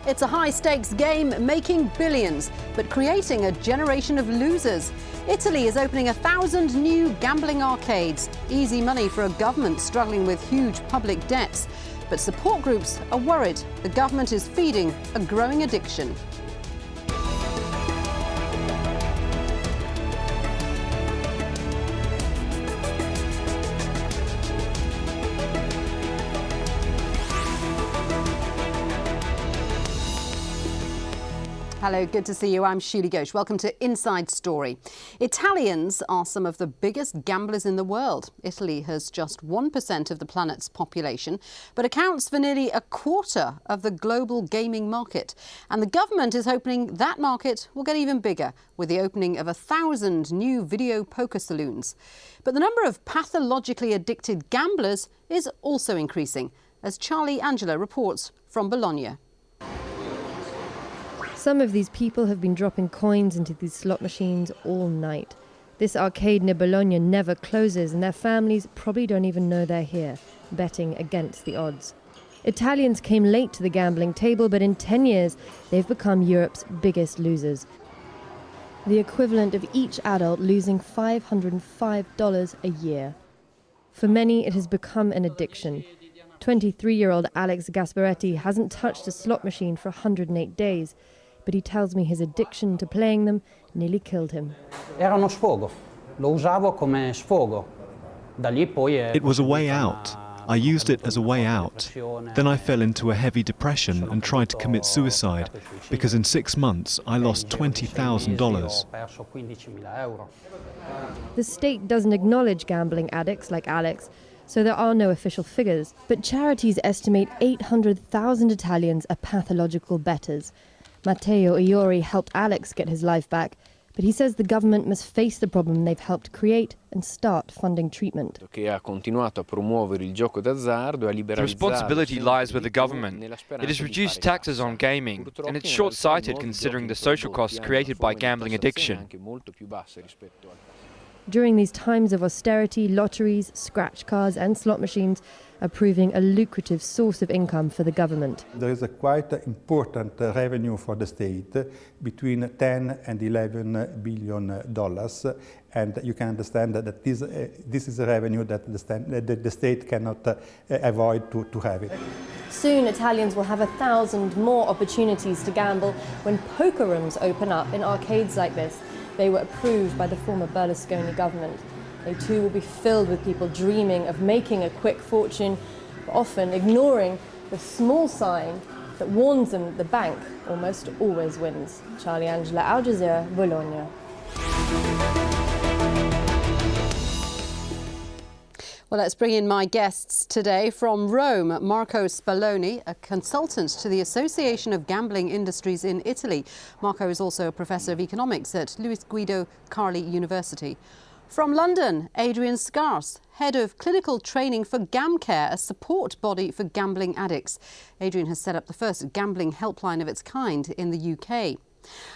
It's a high-stakes game making billions, but creating a generation of losers. Italy is opening 1,000 new gambling arcades. Easy money for a government struggling with huge public debts. But support groups are worried the government is feeding a growing addiction. Hello, good to see you. I'm Shuli Ghosh. Welcome to Inside Story. Italians are some of the biggest gamblers in the world. Italy has just 1% of the planet's population, but accounts for nearly a quarter of the global gaming market. And the government is hoping that market will get even bigger with the opening of 1,000 new video poker saloons. But the number of pathologically addicted gamblers is also increasing, as Charlie Angela reports from Bologna. Some of these people have been dropping coins into these slot machines all night. This arcade near Bologna never closes, and their families probably don't even know they're here, betting against the odds. Italians came late to the gambling table, but in 10 years, they've become Europe's biggest losers. The equivalent of each adult losing $505 a year. For many, it has become an addiction. 23-year-old Alex Gasparetti hasn't touched a slot machine for 108 days. But he tells me his addiction to playing them nearly killed him. Era uno sfogo. Lo usavo come sfogo. Da lì poi It was a way out. I used it as a way out. Then I fell into a heavy depression and tried to commit suicide because in 6 months I lost $20,000. The state doesn't acknowledge gambling addicts like Alex, so there are no official figures. But charities estimate 800,000 Italians are pathological bettors. Matteo Iori helped Alex get his life back, but he says the government must face the problem they've helped create and start funding treatment. The responsibility lies with the government. It has reduced taxes on gaming, and it's short-sighted considering the social costs created by gambling addiction. During these times of austerity, lotteries, scratch cards and slot machines are proving a lucrative source of income for the government. There is a quite important revenue for the state, between 10 and 11 billion dollars, and you can understand that this is a revenue that the state cannot avoid to have it. Soon Italians will have 1,000 more opportunities to gamble when poker rooms open up in arcades like this. They were approved by the former Berlusconi government. They too will be filled with people dreaming of making a quick fortune, but often ignoring the small sign that warns them the bank almost always wins. Charlie Angela, Al Jazeera, Bologna. Well, let's bring in my guests today. From Rome, Marco Spalloni, a consultant to the Association of Gambling Industries in Italy. Marco is also a professor of economics at Luis Guido Carli University. From London, Adrian Scarce, head of clinical training for GamCare, a support body for gambling addicts. Adrian has set up the first gambling helpline of its kind in the UK.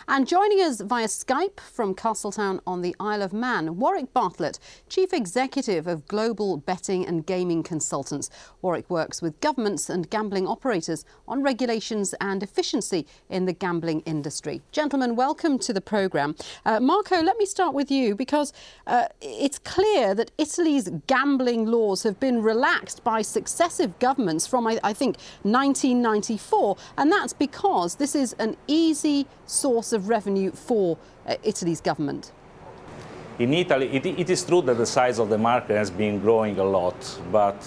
And joining us via Skype from Castletown on the Isle of Man, Warwick Bartlett, Chief Executive of Global Betting and Gaming Consultants. Warwick works with governments and gambling operators on regulations and efficiency in the gambling industry. Gentlemen, welcome to the programme. Marco, let me start with you because it's clear that Italy's gambling laws have been relaxed by successive governments from, I think, 1994, and that's because this is an easy source of revenue for Italy's government. In Italy, it is true that the size of the market has been growing a lot, but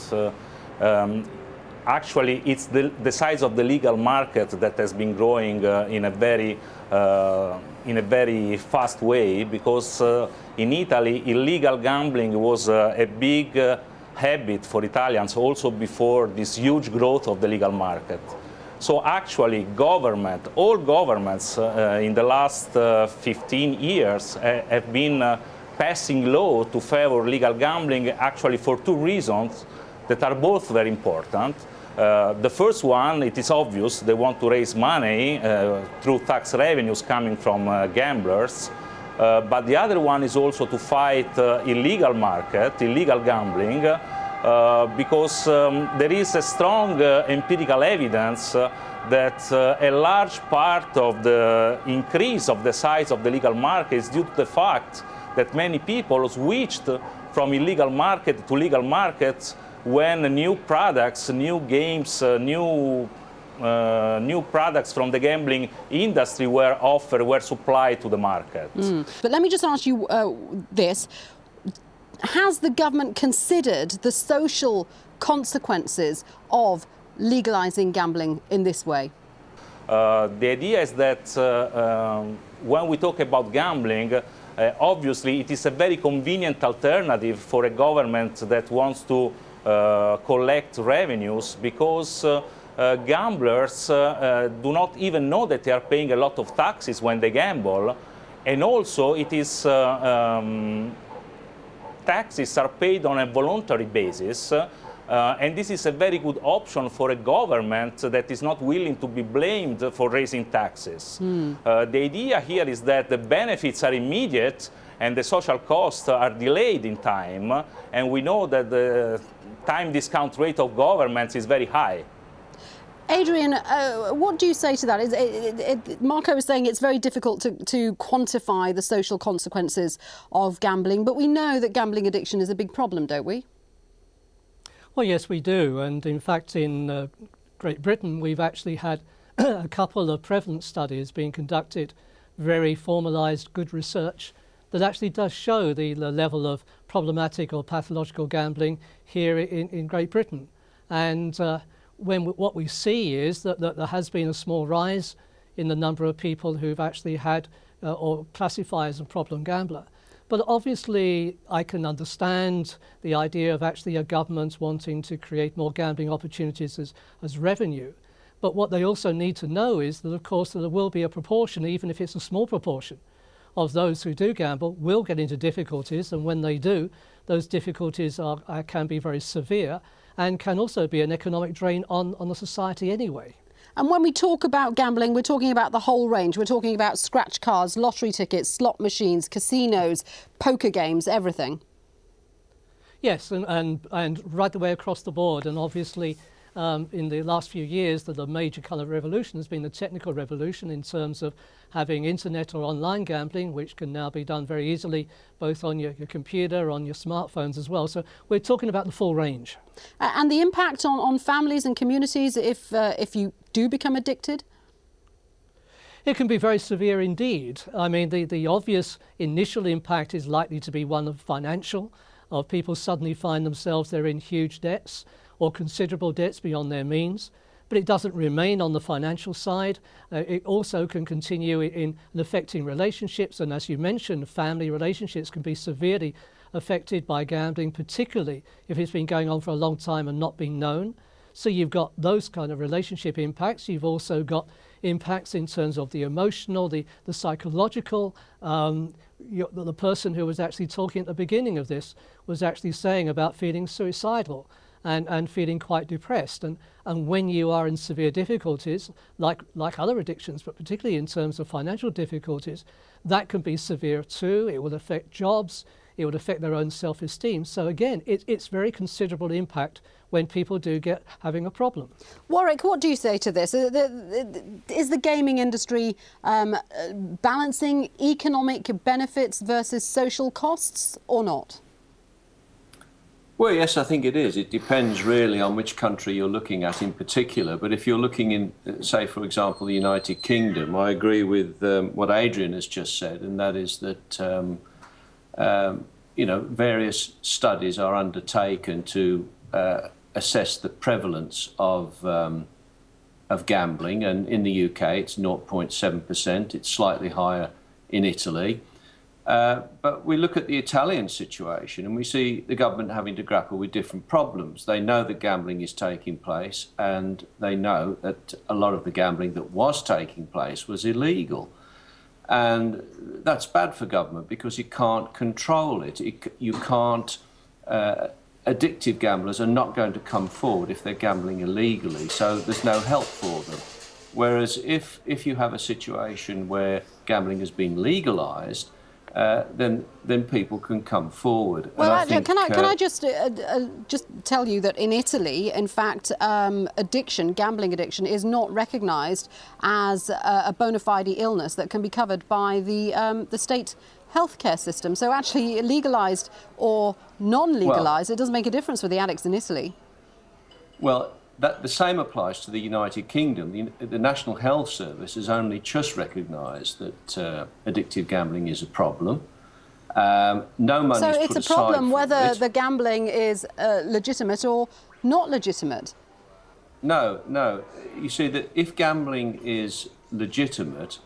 actually it's the size of the legal market that has been growing in a very fast way, because in Italy illegal gambling was a big habit for Italians also before this huge growth of the legal market. So actually all governments in the last 15 years have been passing law to favor legal gambling, actually for two reasons that are both very important. The first one, it is obvious, they want to raise money through tax revenues coming from gamblers. But the other one is also to fight illegal gambling, because there is a strong empirical evidence that a large part of the increase of the size of the legal market is due to the fact that many people switched from illegal market to legal markets when new products, new games, new products from the gambling industry were offered, were supplied to the market. But let me just ask you this. Has the government considered the social consequences of legalizing gambling in this way? The idea is that when we talk about gambling, obviously it is a very convenient alternative for a government that wants to collect revenues, because gamblers do not even know that they are paying a lot of taxes when they gamble, and also it is taxes are paid on a voluntary basis, and this is a very good option for a government that is not willing to be blamed for raising taxes. The idea here is that the benefits are immediate and the social costs are delayed in time, and we know that the time discount rate of governments is very high. Adrian, what do you say to that? Marco was saying it's very difficult to quantify the social consequences of gambling, but we know that gambling addiction is a big problem, don't we? Well, yes, we do. And in fact, in Great Britain, we've actually had a couple of prevalence studies being conducted, very formalised, good research, that actually does show the level of problematic or pathological gambling here in Great Britain. And what we see is that there has been a small rise in the number of people who've actually had or classify as a problem gambler. But obviously I can understand the idea of actually a government wanting to create more gambling opportunities as revenue. But what they also need to know is that, of course, that there will be a proportion, even if it's a small proportion, of those who do gamble will get into difficulties, and when they do, those difficulties can be very severe and can also be an economic drain on the society anyway. And when we talk about gambling, we're talking about the whole range. We're talking about scratch cards, lottery tickets, slot machines, casinos, poker games, everything. Yes, and right the way across the board. And obviously, in the last few years, the major kind of revolution has been the technical revolution in terms of having internet or online gambling, which can now be done very easily, both on your computer, on your smartphones as well. So we're talking about the full range. And the impact on families and communities if you do become addicted? It can be very severe indeed. I mean, the obvious initial impact is likely to be one of financial, of people suddenly find themselves they're in huge debts or considerable debts beyond their means. But it doesn't remain on the financial side. It also can continue in affecting relationships, and as you mentioned, family relationships can be severely affected by gambling, particularly if it's been going on for a long time and not been known. So you've got those kind of relationship impacts. You've also got impacts in terms of the emotional, the psychological. The person who was actually talking at the beginning of this was actually saying about feeling suicidal and feeling quite depressed. And when you are in severe difficulties, like other addictions, but particularly in terms of financial difficulties, that can be severe too. It will affect jobs. It would affect their own self-esteem. So again, it's very considerable impact when people do get having a problem. Warwick, what do you say to this? Is the gaming industry balancing economic benefits versus social costs or not? Well, yes, I think it is. It depends really on which country you're looking at in particular. But if you're looking in, say, for example, the United Kingdom, I agree with what Adrian has just said, and that is that various studies are undertaken to assess the prevalence of gambling, and in the UK it's 0.7%. It's slightly higher in Italy. But we look at the Italian situation and we see the government having to grapple with different problems. They know that gambling is taking place, and they know that a lot of the gambling that was taking place was illegal. And that's bad for government because you can't control it. You can't. Addictive gamblers are not going to come forward if they're gambling illegally, so there's no help for them. Whereas if you have a situation where gambling has been legalised, then people can come forward. Well, actually, can I just tell you that in Italy, in fact, gambling addiction, is not recognised as a bona fide illness that can be covered by the state healthcare system. So actually, legalised or non-legalised, it doesn't make a difference for the addicts in Italy. Well, the same applies to the United Kingdom. The National Health Service has only just recognised that addictive gambling is a problem. No money is put aside. So it's a problem whether it. the gambling is legitimate or not legitimate. No. You see that if gambling is legitimate,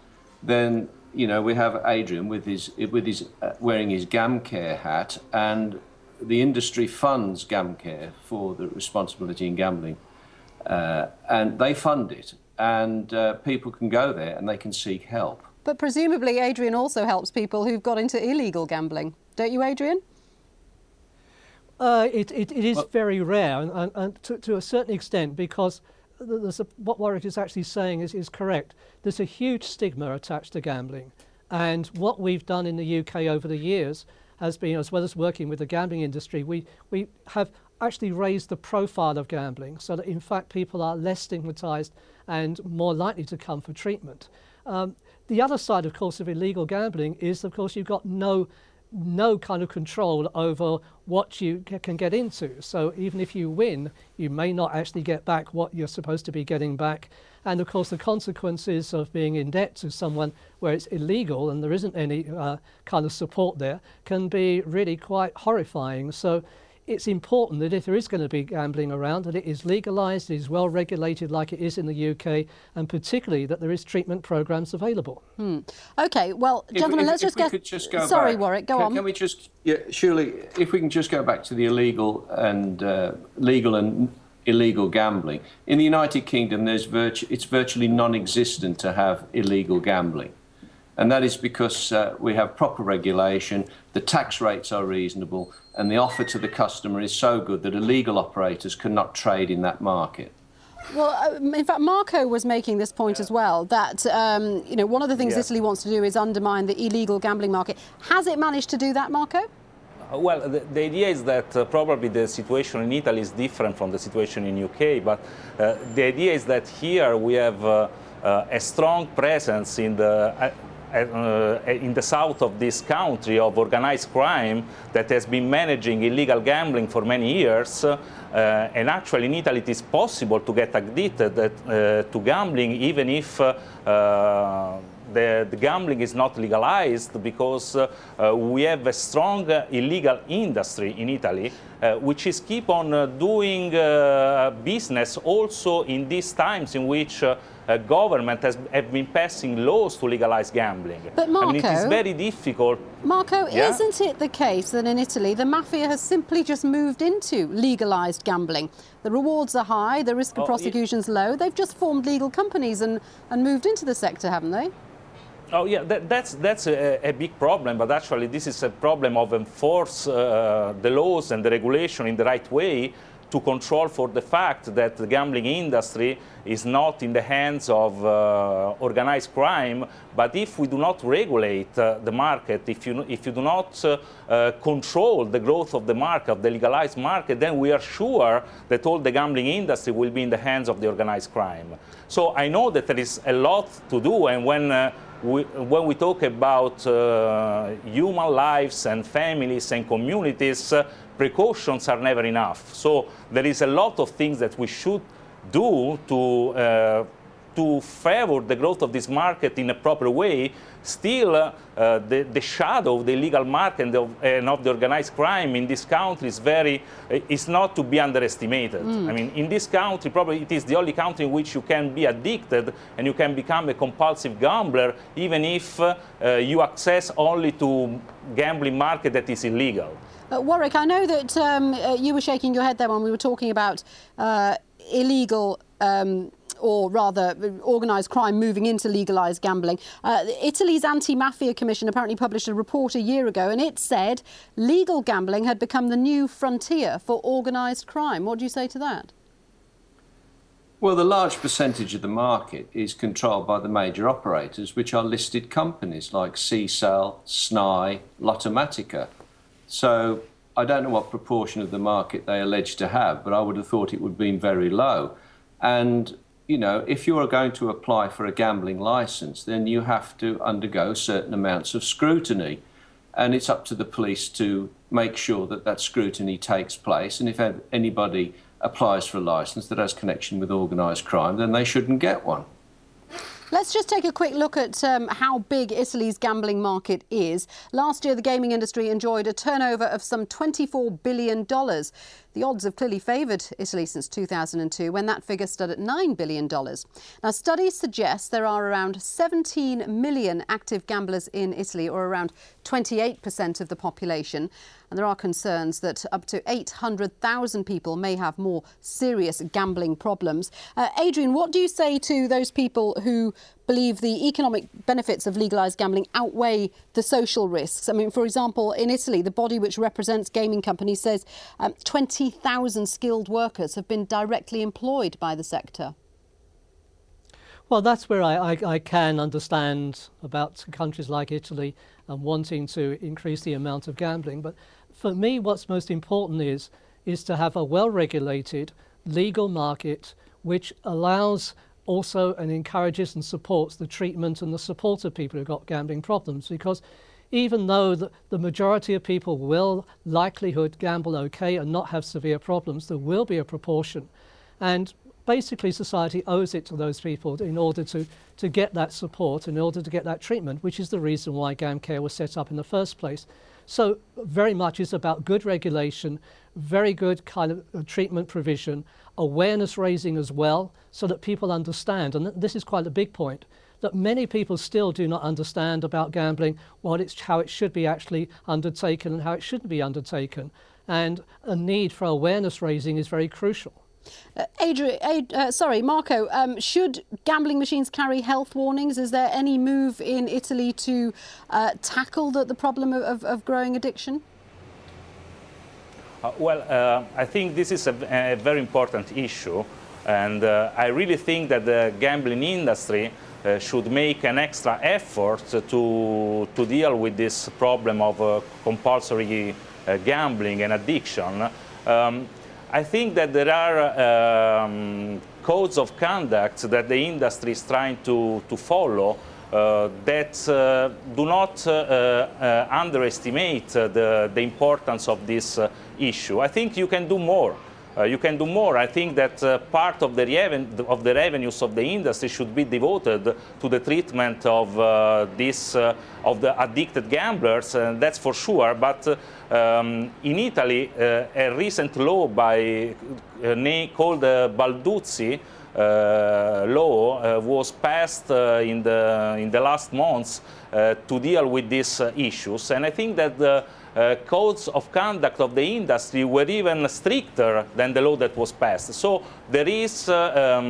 then we have Adrian with his wearing his GamCare hat, and the industry funds GamCare for the responsibility in gambling. And they fund it, and people can go there and they can seek help. But presumably Adrian also helps people who've got into illegal gambling. Don't you, Adrian? It is very rare, and to a certain extent, because what Warwick is actually saying is correct. There's a huge stigma attached to gambling, and what we've done in the UK over the years has been, as well as working with the gambling industry, we have actually raised the profile of gambling so that in fact people are less stigmatized and more likely to come for treatment. The other side, of course, of illegal gambling is, of course, you've got no kind of control over what you can get into. So even if you win, you may not actually get back what you're supposed to be getting back. And of course, the consequences of being in debt to someone where it's illegal and there isn't any kind of support there can be really quite horrifying. So it's important that if there is going to be gambling around, that it is legalised, it is well regulated like it is in the UK, and particularly that there is treatment programmes available. OK, well, gentlemen, let's just get... Sorry, Warwick, go on. Can we just... surely, if we can just go back to the illegal and legal and illegal gambling. In the United Kingdom, it's virtually non-existent to have illegal gambling. And that is because we have proper regulation, the tax rates are reasonable, and the offer to the customer is so good that illegal operators cannot trade in that market. Well, in fact, Marco was making this point as well, that one of the things Italy wants to do is undermine the illegal gambling market. Has it managed to do that, Marco? Well, the idea is that probably the situation in Italy is different from the situation in UK, but the idea is that here we have a strong presence in the south of this country of organized crime that has been managing illegal gambling for many years. And actually in Italy it is possible to get addicted to gambling even if the gambling is not legalized, because we have a strong illegal industry in Italy which is keep on doing business also in these times in which government have been passing laws to legalize gambling. But Marco, it is very difficult. Marco, isn't it the case that in Italy the mafia has simply just moved into legalized gambling? The rewards are high, the risk of prosecution's low. They've just formed legal companies and moved into the sector, haven't they? Oh yeah, that's a big problem, but actually this is a problem of enforce the laws and the regulation in the right way to control for the fact that the gambling industry is not in the hands of organized crime. But if we do not regulate the market, if you do not control the growth of the market, of the legalized market, then we are sure that all the gambling industry will be in the hands of the organized crime. So I know that there is a lot to do, and when we talk about human lives and families and communities, precautions are never enough. So there is a lot of things that we should do to favor the growth of this market in a proper way. Still, the shadow of the illegal market and of the organized crime in this country is not to be underestimated. I mean, in this country, probably it is the only country in which you can be addicted and you can become a compulsive gambler, even if you access only to gambling market that is illegal. Warwick, I know that you were shaking your head there when we were talking about illegal or rather organised crime moving into legalised gambling. Italy's Anti-Mafia Commission apparently published a report a year ago, and it said legal gambling had become the new frontier for organised crime. What do you say to that? Well, the large percentage of the market is controlled by the major operators, which are listed companies like Sisal, SNAI, Lottomatica. So I don't know what proportion of the market they allege to have, but I would have thought it would have been very low. And, you know, if you are going to apply for a gambling license, then you have to undergo certain amounts of scrutiny. And it's up to the police to make sure that that scrutiny takes place. And if anybody applies for a licence that has connection with organised crime, then they shouldn't get one. Let's just take a quick look at how big Italy's gambling market is. Last year, the gaming industry enjoyed a turnover of some $24 billion. The odds have clearly favoured Italy since 2002, when that figure stood at $9 billion. Now, studies suggest there are around 17 million active gamblers in Italy, or around 28% of the population. And there are concerns that up to 800,000 people may have more serious gambling problems. Adrian, what do you say to those people who believe the economic benefits of legalised gambling outweigh the social risks? I mean, for example, in Italy, the body which represents gaming companies says 20,000 skilled workers have been directly employed by the sector. Well, that's where I can understand about countries like Italy and wanting to increase the amount of gambling. But for me, what's most important is to have a well-regulated legal market which allows also and encourages and supports the treatment and the support of people who've got gambling problems. Because even though the majority of people will likelihood gamble okay and not have severe problems, there will be a proportion. And basically society owes it to those people in order to get that support, in order to get that treatment, which is the reason why GamCare was set up in the first place. So very much is about good regulation, very good kind of treatment provision, awareness raising as well, so that people understand, and this is quite a big point, that many people still do not understand about gambling, how it should be actually undertaken and how it shouldn't be undertaken. And a need for awareness raising is very crucial. Marco, should gambling machines carry health warnings? Is there any move in Italy to tackle the problem of growing addiction? I think this is a very important issue, and I really think that the gambling industry should make an extra effort to deal with this problem of compulsory gambling and addiction. I think that there are codes of conduct that the industry is trying to follow that do not underestimate the importance of this issue. I think you can do more. You can do more. I think that part of the revenues of the industry should be devoted to the treatment of of the addicted gamblers, and that's for sure. But in Italy, a recent law called Balduzzi law was passed in the last months to deal with these issues, and I think that the codes of conduct of the industry were even stricter than the law that was passed. So there is a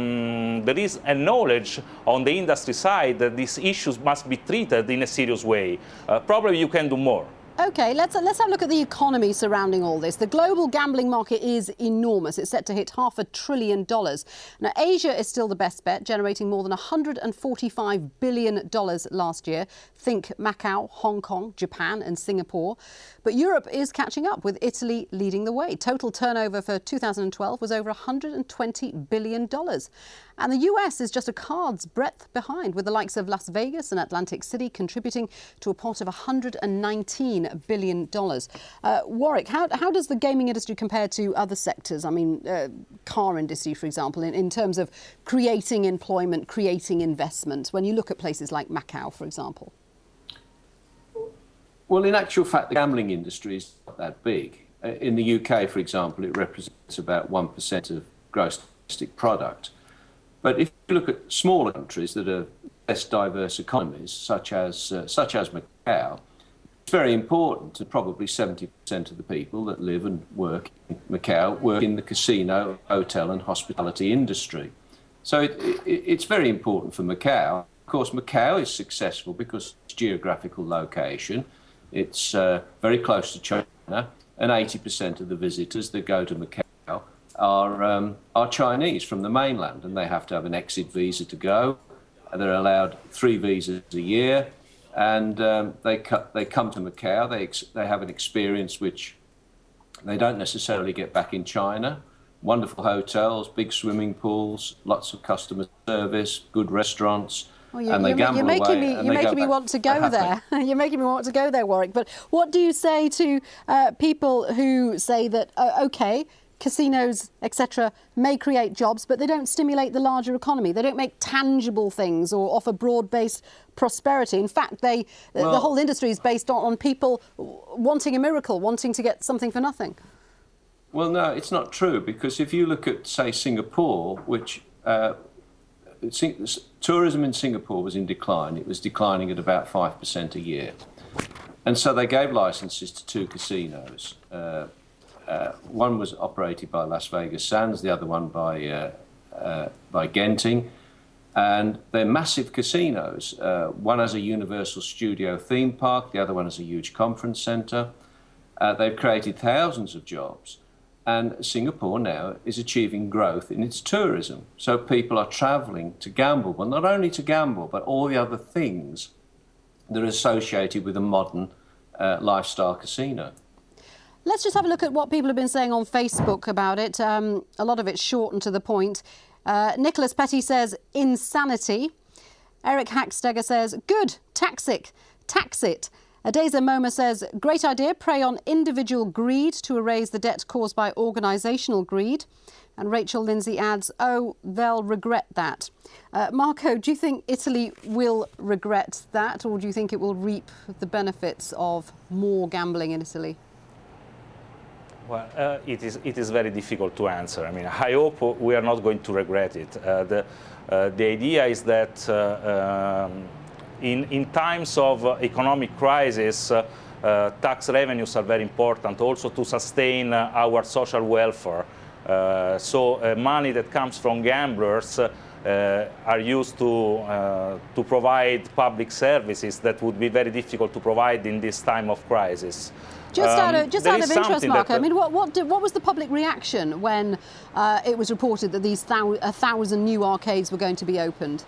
knowledge on the industry side that these issues must be treated in a serious way. Probably you can do more. OK, let's have a look at the economy surrounding all this. The global gambling market is enormous. It's set to hit $500 billion. Now, Asia is still the best bet, generating more than $145 billion last year. Think Macau, Hong Kong, Japan and Singapore. But Europe is catching up, with Italy leading the way. Total turnover for 2012 was over $120 billion. And the US is just a card's breadth behind, with the likes of Las Vegas and Atlantic City contributing to a pot of $119 billion. Warwick, how does the gaming industry compare to other sectors? I mean, car industry, for example, in terms of creating employment, creating investment, when you look at places like Macau, for example? Well, in actual fact, the gambling industry is not that big. In the UK, for example, it represents about 1% of gross domestic product. But if you look at smaller countries that are less diverse economies, such as Macau, it's very important that probably 70% of the people that live and work in Macau work in the casino, hotel and hospitality industry. So it's very important for Macau. Of course, Macau is successful because of its geographical location. It's very close to China, and 80% of the visitors that go to Macau are Chinese from the mainland, and they have to have an exit visa to go. They're allowed 3 visas a year, and they come to Macau. They have an experience which they don't necessarily get back in China. Wonderful hotels, big swimming pools, lots of customer service, good restaurants. Well, and they gamble away. You're making me want to go there. You're making me want to go there, Warwick. But what do you say to people who say that, OK, casinos, etc., may create jobs, but they don't stimulate the larger economy? They don't make tangible things or offer broad-based prosperity. In fact, the whole industry is based on people wanting a miracle, wanting to get something for nothing. Well, no, it's not true, because if you look at, say, Singapore, which tourism in Singapore was in decline. It was declining at about 5% a year. And so they gave licenses to 2 casinos. One was operated by Las Vegas Sands, the other one by Genting. And they're massive casinos. One has a Universal Studio theme park, the other one has a huge conference centre. They've created thousands of jobs. And Singapore now is achieving growth in its tourism. So people are travelling to gamble, well, not only to gamble, but all the other things that are associated with a modern lifestyle casino. Let's just have a look at what people have been saying on Facebook about it. A lot of it's short and to the point. Nicholas Petty says, insanity. Eric Hacksteger says, good, tax it. Adeza Moma says, great idea, prey on individual greed to erase the debt caused by organisational greed. And Rachel Lindsay adds, oh, they'll regret that. Marco, do you think Italy will regret that, or do you think it will reap the benefits of more gambling in Italy? Well, it is very difficult to answer. I mean, I hope we are not going to regret it. The idea is that in times of economic crisis, tax revenues are very important also to sustain our social welfare. So money that comes from gamblers are used to provide public services that would be very difficult to provide in this time of crisis. Just out of interest, Marco, I mean, what was the public reaction when it was reported that these 1,000 new arcades were going to be opened?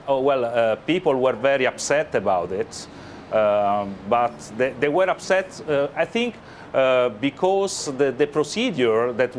Oh, well, people were very upset about it, but they were upset, I think, because the procedure that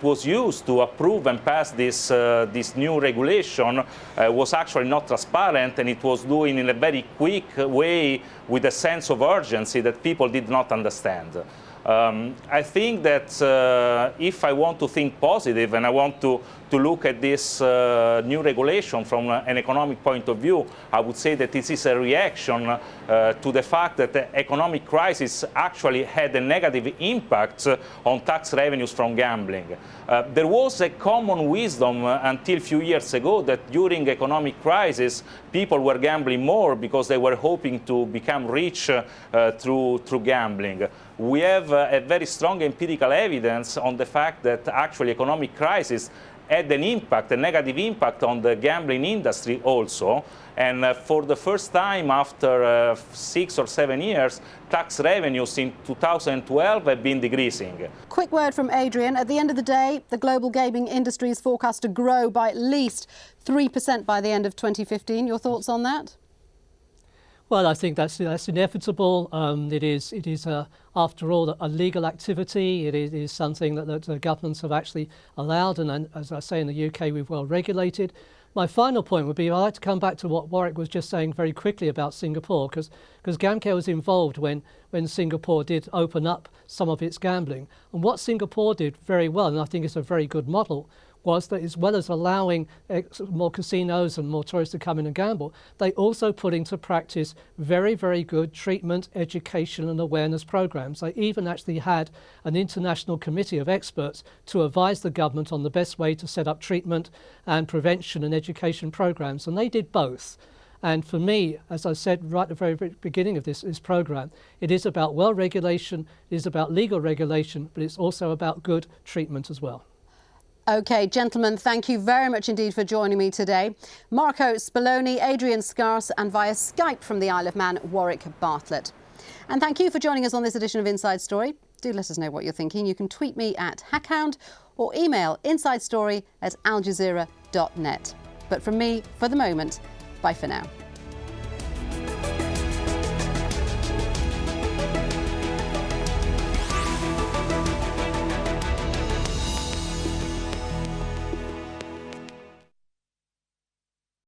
was used to approve and pass this new regulation was actually not transparent, and it was doing in a very quick way with a sense of urgency that people did not understand. I think that if I want to think positive and I want to look at this new regulation from an economic point of view, I would say that this is a reaction to the fact that the economic crisis actually had a negative impact on tax revenues from gambling. There was a common wisdom until a few years ago that during economic crisis people were gambling more because they were hoping to become rich through gambling. We have a very strong empirical evidence on the fact that actually economic crisis had an impact, a negative impact on the gambling industry also. And for the first time after 6 or 7 years, tax revenues in 2012 have been decreasing. Quick word from Adrian. At the end of the day, the global gaming industry is forecast to grow by at least 3% by the end of 2015. Your thoughts on that? Well, I think that's inevitable. It is after all, a legal activity. It is something that governments have actually allowed, and as I say, in the UK, we've well regulated. My final point would be, I'd like to come back to what Warwick was just saying very quickly about Singapore, because GamCare was involved when Singapore did open up some of its gambling. And what Singapore did very well, and I think it's a very good model, was that as well as allowing more casinos and more tourists to come in and gamble, they also put into practice very, very good treatment, education and awareness programs. They even actually had an international committee of experts to advise the government on the best way to set up treatment and prevention and education programs, and they did both. And for me, as I said right at the very beginning of this program, it is about well regulation, it is about legal regulation, but it's also about good treatment as well. OK, gentlemen, thank you very much indeed for joining me today. Marco Spalloni, Adrian Scarse, and via Skype from the Isle of Man, Warwick Bartlett. And thank you for joining us on this edition of Inside Story. Do let us know what you're thinking. You can tweet me at Hackhound or email insidestory@aljazeera.net. But from me, for the moment, bye for now.